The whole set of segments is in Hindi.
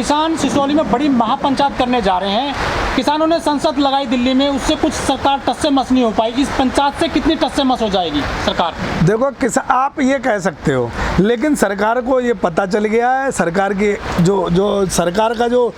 किसान सिसोली में बड़ी महापंचायत करने जा रहे हैं। किसानों ने संसद लगाई दिल्ली में, उससे कुछ सरकार टस से मस नहीं हो पाई। इस पंचायत से कितनी टस से मस हो जाएगी सरकार? देखो आप ये कह सकते हो, लेकिन सरकार को ये पता चल गया है, सरकार की जो सरकार का जो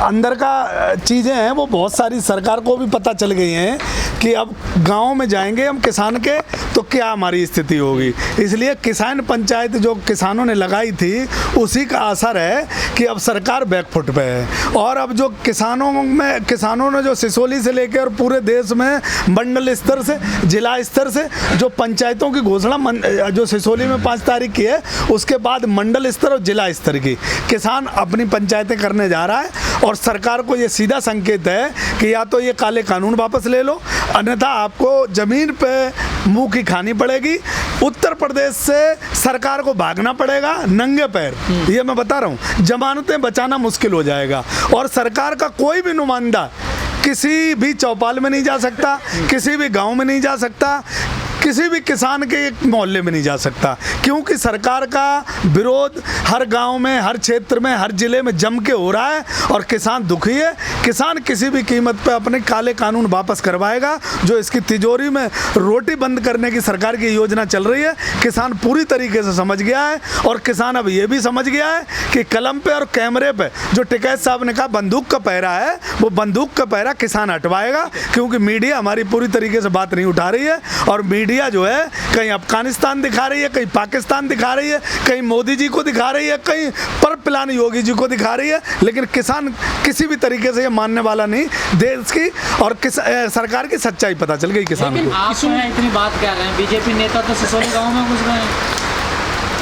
अंदर का चीज़ें हैं वो बहुत सारी सरकार को भी पता चल गई हैं कि अब गांव में जाएंगे हम किसान के तो क्या हमारी स्थिति होगी। इसलिए किसान पंचायत जो किसानों ने लगाई थी उसी का असर है कि अब सरकार बैकफुट पे है। और अब जो किसानों ने जो सिसोली से लेकर और पूरे देश में मंडल स्तर से, जिला स्तर से जो पंचायतों की घोषणा जो सिसोली में 5 तारीख की है, उसके बाद मंडल स्तर और जिला स्तर की किसान अपनी पंचायतें करने जा रहा है। और सरकार को ये सीधा संकेत है कि या तो ये काले कानून वापस ले लो, अन्यथा आपको ज़मीन पे मुंह की खानी पड़ेगी। उत्तर प्रदेश से सरकार को भागना पड़ेगा नंगे पैर, ये मैं बता रहा हूँ। जमानतें बचाना मुश्किल हो जाएगा और सरकार का कोई भी नुमाइंदा किसी भी चौपाल में नहीं जा सकता, किसी भी गांव में नहीं जा सकता, किसी भी किसान के एक मोहल्ले में नहीं जा सकता, क्योंकि सरकार का विरोध हर गांव में, हर क्षेत्र में, हर जिले में जम के हो रहा है और किसान दुखी है। किसान किसी भी कीमत पे अपने काले कानून वापस करवाएगा। जो इसकी तिजोरी में रोटी बंद करने की सरकार की योजना चल रही है, किसान पूरी तरीके से समझ गया है। और किसान अब ये भी समझ गया है कि कलम पे और कैमरे पे जो टिकैत साहब ने कहा बंदूक का पहरा है, वो बंदूक का पहरा किसान हटवाएगा, क्योंकि मीडिया हमारी पूरी तरीके से बात नहीं उठा रही है। और मीडिया जो है कहीं अफगानिस्तान दिखा रही है, कहीं पाकिस्तान दिखा रही है, कहीं मोदी जी को दिखा रही है, कहीं पर प्लान योगी जी को दिखा रही है, लेकिन किसान किसी भी तरीके से ये मानने वाला नहीं। देश की और सरकार की सच्चाई पता चल गई किसान को। आप इतनी बात कह रहे हैं, बीजेपी नेता तो सिसोली गांव में घुस गए हैं।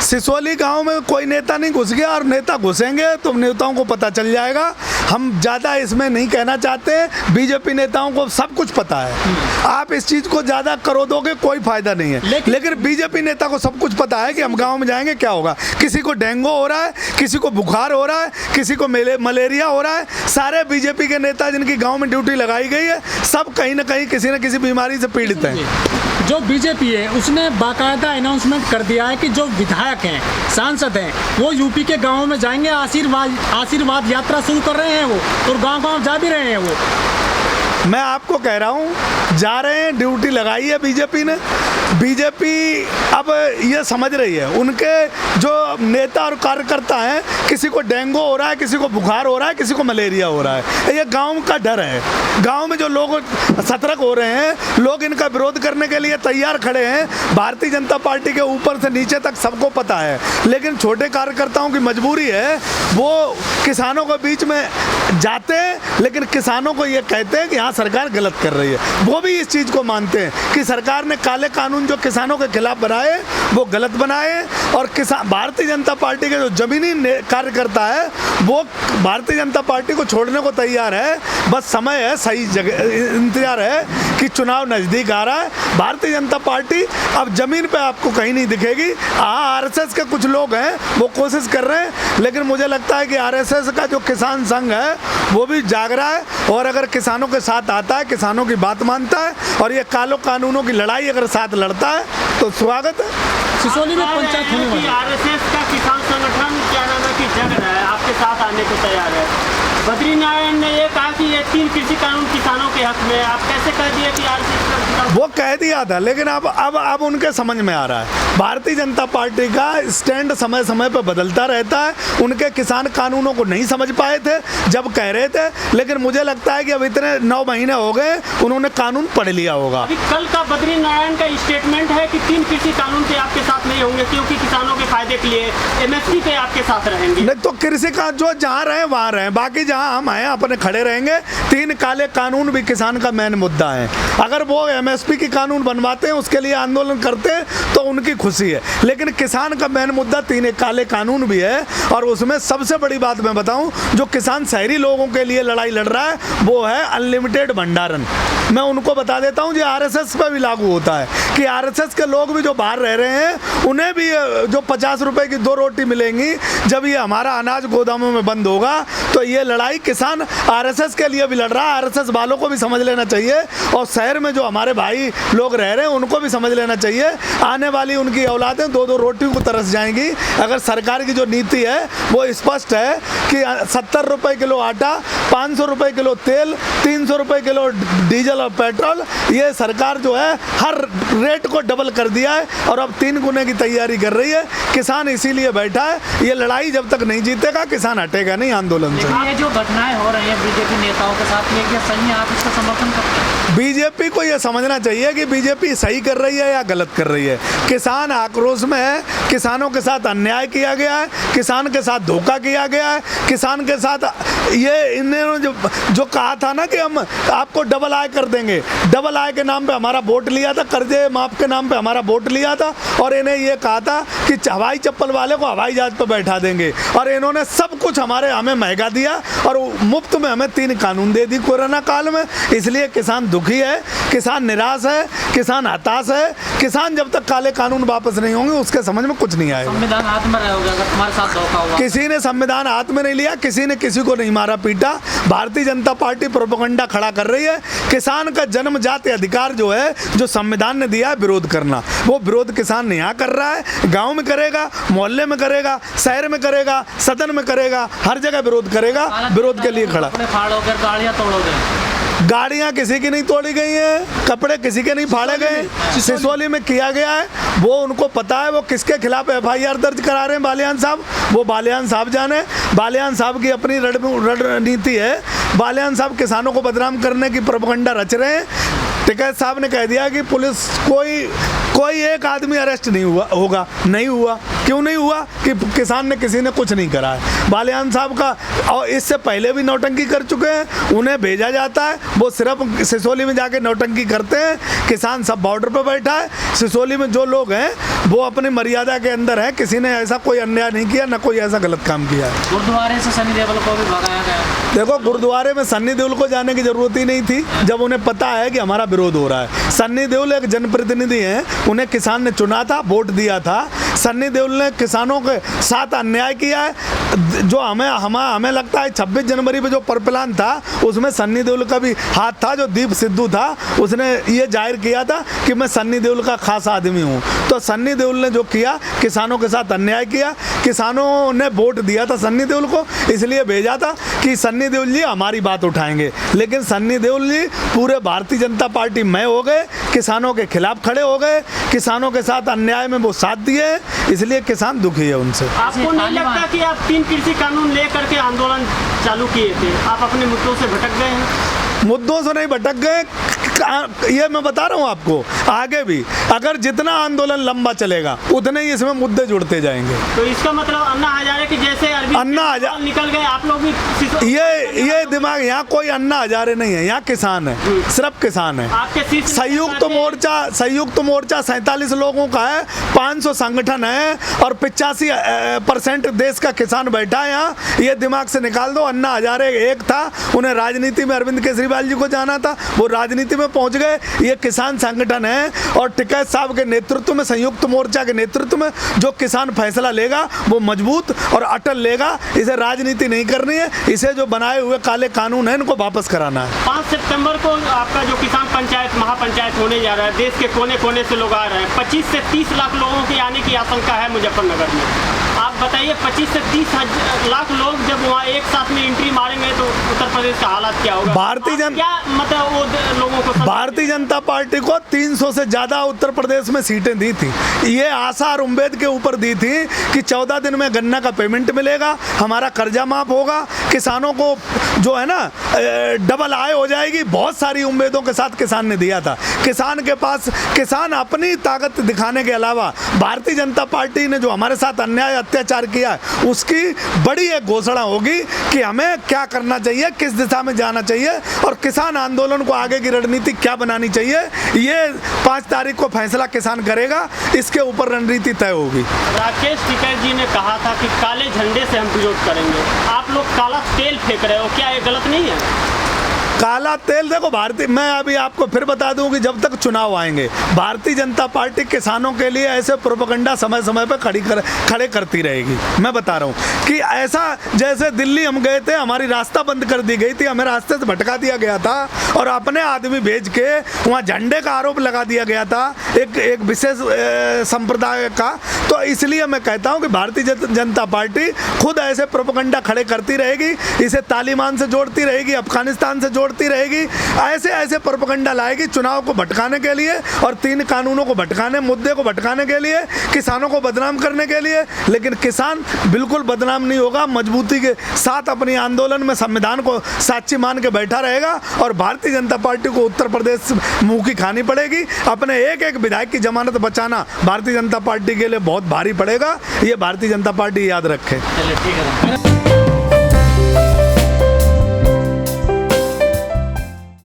सिसोली गांव में कोई नेता नहीं घुस गया, और नेता घुसेंगे तो नेताओं को पता चल जाएगा। हम ज़्यादा इसमें नहीं कहना चाहते, बीजेपी नेताओं को सब कुछ पता है। आप इस चीज़ को ज़्यादा करो दोगे कोई फायदा नहीं है, लेकिन बीजेपी नेता को सब कुछ पता है कि हम गांव में जाएंगे क्या होगा। किसी को डेंगू हो रहा है, किसी को बुखार हो रहा है, किसी को मलेरिया हो रहा है। सारे बीजेपी के नेता जिनकी गाँव में ड्यूटी लगाई गई है, सब कहीं ना कहीं किसी न किसी बीमारी से पीड़ित हैं। जो बीजेपी है उसने बाकायदा अनाउंसमेंट कर दिया है कि जो विधायक हैं, सांसद हैं, वो यूपी के गाँव में जाएंगे, आशीर्वाद यात्रा शुरू कर रहे हैं वो, और गांव-गांव जा भी रहे हैं वो। मैं आपको कह रहा हूँ जा रहे हैं, ड्यूटी लगाई है बीजेपी ने। बीजेपी अब ये समझ रही है, उनके जो नेता और कार्यकर्ता हैं, किसी को डेंगू हो रहा है, किसी को बुखार हो रहा है, किसी को मलेरिया हो रहा है। ये गांव का डर है। गांव में जो लोग सतर्क हो रहे हैं, लोग इनका विरोध करने के लिए तैयार खड़े हैं। भारतीय जनता पार्टी के ऊपर से नीचे तक सबको पता है, लेकिन छोटे कार्यकर्ताओं की मजबूरी है, वो किसानों के बीच में जाते हैं, लेकिन किसानों को ये कहते हैं कि हाँ सरकार गलत कर रही है। वो भी इस चीज़ को मानते हैं कि सरकार ने काले कानून जो किसानों के खिलाफ बनाए वो गलत बनाए। और भारतीय जनता पार्टी के जो जमीनी कार्यकर्ता है वो भारतीय जनता पार्टी को छोड़ने को तैयार है। बस समय है, सही जगह इंतजार है कि चुनाव नज़दीक आ रहा है। भारतीय जनता पार्टी अब ज़मीन पे आपको कहीं नहीं दिखेगी। आरएसएस के कुछ लोग हैं वो कोशिश कर रहे हैं, लेकिन मुझे लगता है कि आरएसएस का जो किसान संघ है वो भी जाग रहा है, और अगर किसानों के साथ आता है, किसानों की बात मानता है, और ये कालो कानूनों की लड़ाई अगर साथ लड़ता है तो स्वागत है। सिसोली में पंचायत होने वाली है। आरएसएस का किसान संगठन क्या नाम है कि जग रहा है, आपके साथ आने को तैयार है। बद्रीनारायण ने ये कहा कि ये 3 कृषि कानून किसानों के हक में, आप कैसे कह दिए कि आरएसएस वो कह दिया था, लेकिन अब उनके समझ में आ रहा है। भारतीय जनता पार्टी का स्टैंड समय समय पर बदलता रहता है। उनके किसान कानूनों को नहीं समझ पाए थे जब कह रहे थे, लेकिन मुझे लगता है कि अब इतने 9 महीने हो गए, उन्होंने कानून पढ़ लिया होगा। अभी कल का बद्रीनारायण का स्टेटमेंट है कि 3 कृषि कानून पे आपके साथ नहीं होंगे, क्योंकि किसानों के फायदे के लिए एमएसपी पे आपके साथ रहेंगे। नहीं तो कृषि का जो जहाँ रहे वहाँ रहे, बाकी जहाँ हम आए अपने खड़े रहेंगे। 3 काले कानून भी किसान का मेन मुद्दा है। अगर वो एमएसपी की कानून बनवाते हैं, उसके लिए आंदोलन करते हैं, तो उनकी खुशी है, लेकिन किसान का मेन मुद्दा 3 काले कानून भी है। और उसमें सबसे बड़ी बात मैं बताऊं, जो किसान शहरी लोगों के लिए लड़ाई लड़ रहा है वो है अनलिमिटेड भंडारण। मैं उनको बता देता हूं, जो आरएसएस पर भी लागू होता है कि आरएसएस के लोग भी जो बाहर रह रहे हैं उन्हें भी जो 50 रुपए की 2 रोटी मिलेंगी। जब ये हमारा अनाज गोदामों में बंद होगा तो ये लड़ाई किसान आरएसएस के लिए भी लड़ रहा है। आरएसएस वालों को भी समझ लेना चाहिए, और शहर में जो हमारे भाई लोग रह रहे हैं उनको भी समझ लेना चाहिए। आने वाली उनकी की औलादें 2-2 रोटियों को तरस जाएंगी अगर सरकार की जो नीति है वो स्पष्ट है कि 70 रुपए किलो आटा, 500 रुपए किलो तेल, 300 रुपए किलो डीजल और पेट्रोल, ये सरकार जो है हर रेट को डबल कर दिया है और अब 3 गुने की तैयारी कर रही है। किसान इसीलिए बैठा है। ये लड़ाई जब तक नहीं जीतेगा किसान हटेगा नहीं आंदोलन से। ये जो घटनाएं हो रही हैं बीजेपी नेताओं के साथ, ये क्या सही है? आप इसका समर्थन करते हैं? बीजेपी को यह समझना चाहिए कि बीजेपी सही कर रही है या गलत कर रही है। किसान आक्रोश में है, किसानों के साथ अन्याय किया गया है, किसान के साथ धोखा किया गया है, किसान के साथ ये इन्होंने जो कहा था ना कि हम आपको डबल आय कर देंगे, डबल आय के नाम पे हमारा वोट लिया था, कर्जे माफ के नाम पे हमारा वोट लिया था और इन्हें ये कहा था कि हवाई चप्पल वाले को हवाई जहाज पर बैठा देंगे और इन्होंने सब कुछ हमें महंगा दिया और मुफ्त में हमें 3 कानून दे दी कोरोना काल में। इसलिए किसान दुखी है, किसान निराश है, किसान हताश है। किसान जब तक काले कानून वापस नहीं होंगे उसके समझ में कुछ नहीं आएगा। संविधान हाथ में रहोगे अगर तुम्हारे साथ धोखा हुआ? किसी ने संविधान हाथ में नहीं लिया, किसी ने किसी को नहीं मारा पीटा। भारतीय जनता पार्टी प्रोपेगेंडा खड़ा कर रही है। किसान का जन्मजात अधिकार जो है, जो संविधान ने दिया है विरोध करना, वो विरोध किसान यहाँ कर रहा है। गांव में करेगा, मोहल्ले में करेगा, शहर में करेगा, सदन में करेगा, हर जगह विरोध करेगा। विरोध के लिए खड़ा। कपड़े फाड़ोगे, गाड़ियां तोड़ोगे? गाड़ियां किसी की नहीं तोड़ी गई हैं, कपड़े किसी के नहीं फाड़े गए। सिसोली में किया गया है, वो उनको पता है वो किसके खिलाफ FIR दर्ज करा रहे हैं बालियान साहब, वो बालियान साहब जाने। बालियान साहब की अपनी रणनीति है। बालियान साहब किसानों को बदनाम करने की प्रोपेगेंडा रच रहे हैं। टिकैत साहब ने कह दिया कि पुलिस कोई एक आदमी अरेस्ट नहीं होगा। नहीं हुआ। क्यों नहीं हुआ? कि किसान ने किसी ने कुछ नहीं करा है। बालियान साहब का और इससे पहले भी नौटंकी कर चुके हैं, उन्हें भेजा जाता है, वो सिर्फ सिसोली में जाके नौटंकी करते हैं। किसान सब बॉर्डर पर बैठा है। सिसोली में जो लोग हैं वो अपनी मर्यादा के अंदर है, किसी ने ऐसा कोई अन्याय नहीं किया, न कोई ऐसा गलत काम किया है। गुरुद्वारे से सनी देओल को भी भगाया गया। देखो, गुरुद्वारे में सन्नी देओल को जाने की जरूरत ही नहीं थी जब उन्हें पता है कि हमारा विरोध हो रहा है। सन्नी देओल एक जनप्रतिनिधि हैं, उन्हें किसान ने चुना था, वोट दिया था। सन्नी देओल ने किसानों के साथ अन्याय किया है। जो हमें लगता है 26 जनवरी पे जो परप्लान था उसमें सन्नी देओल का भी हाथ था। जो दीप सिद्धू था उसने ये जाहिर किया था कि मैं सन्नी देओल का खास आदमी हूँ। तो सन्नी देओल ने जो किया, किसानों के साथ अन्याय किया। किसानों ने वोट दिया था सन्नी देओल को, इसलिए भेजा था कि सन्नी देओल जी हमारी बात उठाएंगे। लेकिन सन्नी देओल जी पूरे भारतीय जनता पार्टी में हो गए, किसानों के खिलाफ खड़े हो गए, किसानों के साथ अन्याय में वो साथ दिए, इसलिए किसान दुखी है उनसे। आपको नहीं लगता कि आप 3 कृषि कानून लेकर के आंदोलन चालू किए थे, आप अपने मुद्दों से भटक गए हैं? मुद्दों से नहीं भटक गए, ये मैं बता रहा हूँ आपको। आगे भी अगर जितना आंदोलन लंबा चलेगा उतने ही इसमें मुद्दे जुड़ते जाएंगे। तो इसका मतलब अन्ना हजारे की जैसे अन्ना हजारे निकल गए, आप लोग भी ये दिमाग, यहाँ कोई अन्ना हजारे नहीं है, यहाँ किसान है, सिर्फ किसान है। आपके संयुक्त मोर्चा 47 लोगों का है, 500 संगठन है और 85% देश का किसान बैठा है यहाँ। ये दिमाग से निकाल दो। अन्ना हजारे एक था, उन्हें राजनीति में अरविंद केजरीवाल जी को जाना था, वो राजनीति में पहुंच गए। ये किसान संगठन है और टिकैत साहब के नेतृत्व में, संयुक्त मोर्चा के नेतृत्व में जो किसान फैसला लेगा वो मजबूत और अटल लेगा। इसे राजनीति नहीं करनी है, इसे जो बनाए हुए काले कानून है इनको वापस कराना है। 5 सितंबर को आपका जो किसान पंचायत महापंचायत होने जा रहा है, देश के कोने कोने से लोग आ रहे हैं। 25 से 30 लाख लोगों की आने की आशंका है मुजफ्फरनगर में। आप बताइए, 25 से 30 लाख लोग जब वहाँ एक साथ में एंट्री मारेंगे तो उत्तर प्रदेश का हालात क्या होगा? भारतीय जनता पार्टी को 300 से ज्यादा उत्तर प्रदेश में सीटें दी थी। ये आशा और उम्मीद के ऊपर दी थी कि 14 दिन में गन्ना का पेमेंट मिलेगा, हमारा कर्जा माफ होगा, किसानों को जो है ना डबल आय हो जाएगी। बहुत सारी उम्मीदों के साथ किसान ने दिया था। किसान के पास, किसान अपनी ताकत दिखाने के अलावा भारतीय जनता पार्टी ने जो हमारे साथ अन्याय अत्याचार किया उसकी बड़ी एक घोषणा होगी कि हमें क्या करना चाहिए, किस दिशा में जाना चाहिए और किसान आंदोलन को आगे की रणनीति क्या बनानी चाहिए। ये 5 तारीख को फैसला किसान करेगा, इसके ऊपर रणनीति तय होगी। राकेश टिकैत जी ने कहा था कि काले झंडे से हम विरोध करेंगे। आप लोग काला तेल फेंक रहे हो, क्या ये गलत नहीं है? काला तेल देखो भारतीय, मैं अभी आपको फिर बता दूं कि जब तक चुनाव आएंगे भारतीय जनता पार्टी किसानों के लिए ऐसे प्रोपेगेंडा समय समय पर खड़े करती रहेगी। मैं बता रहा हूं कि ऐसा जैसे दिल्ली हम गए थे, हमारी रास्ता बंद कर दी गई थी, हमें रास्ते से भटका दिया गया था और अपने आदमी भेज के वहाँ झंडे का आरोप लगा दिया गया था एक विशेष संप्रदाय का। तो इसलिए मैं कहता हूं कि भारतीय जनता पार्टी खुद ऐसे प्रोपेगेंडा खड़े करती रहेगी, इसे तालिबान से जोड़ती रहेगी, अफगानिस्तान से जोड़ती रहेगी, ऐसे प्रोपेगेंडा लाएगी चुनाव को भटकाने के लिए और 3 कानूनों को भटकाने, मुद्दे को भटकाने के लिए, किसानों को बदनाम करने के लिए। लेकिन किसान बिल्कुल बदनाम नहीं होगा, मजबूती के साथ अपनी आंदोलन में संविधान को साक्षी मान के बैठा रहेगा और भारतीय जनता पार्टी को उत्तर प्रदेश मुंह की खानी पड़ेगी। अपने एक विधायक की जमानत बचाना भारतीय जनता पार्टी के लिए बहुत भारी पड़ेगा, ये भारतीय जनता पार्टी याद रखे। चलिए ठीक है।